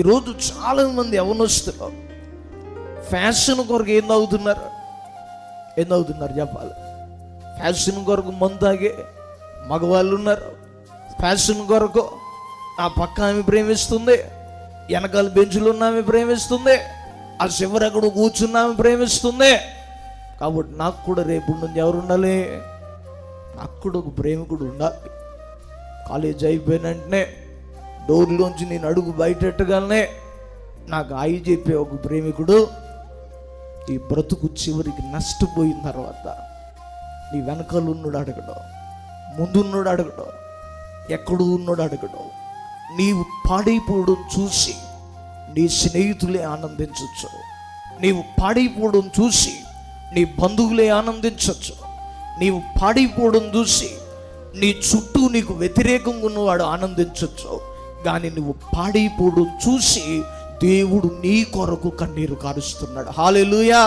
ఈరోజు చాలా మంది యవ్వనస్తులు ఫ్యాషన్ కొరకు ఏం తాగుతున్నారు చెప్పాలి. ఫ్యాషన్ కొరకు మందు తాగే మగవాళ్ళు ఉన్నారు. ఫ్యాషన్ కొరకు ఆ పక్క ఆమె ప్రేమిస్తుంది, వెనకాల బెంచులు ఉన్న ఆమె ప్రేమిస్తుంది, ఆ చివరి అక్కడ కూర్చున్న ఆమె ప్రేమిస్తుంది. కాబట్టి నాకు కూడా రేపు నుండి ఎవరు ఉండాలి? నాకు కూడా ఒక ప్రేమికుడు ఉండాలి. కాలేజ్ అయిపోయిన వెంటనే డోర్లోంచి నేను అడుగు బయటెట్టగానే నాకు ఆయి చెప్పే ఒక ప్రేమికుడు, ఈ బ్రతుకు చివరికి నష్టపోయిన తర్వాత నీ వెనకాల ఉన్నాడు అడగడం, ముందున్నాడు అడగడం, ఎక్కడు ఉన్నాడు అడగడం, నీవు పాడైపోవడం చూసి నీ స్నేహితులే ఆనందించవచ్చు, నీవు పాడైపోవడం చూసి నీ బంధువులే ఆనందించవచ్చు, నీవు పాడైపోవడం చూసి నీ చుట్టూ నీకు వ్యతిరేకంగా ఉన్నవాడు ఆనందించవచ్చు. కానీ నువ్వు పాడైపోవడం చూసి దేవుడు నీ కొరకు కన్నీరు కారుస్తున్నాడు. హల్లెలూయా.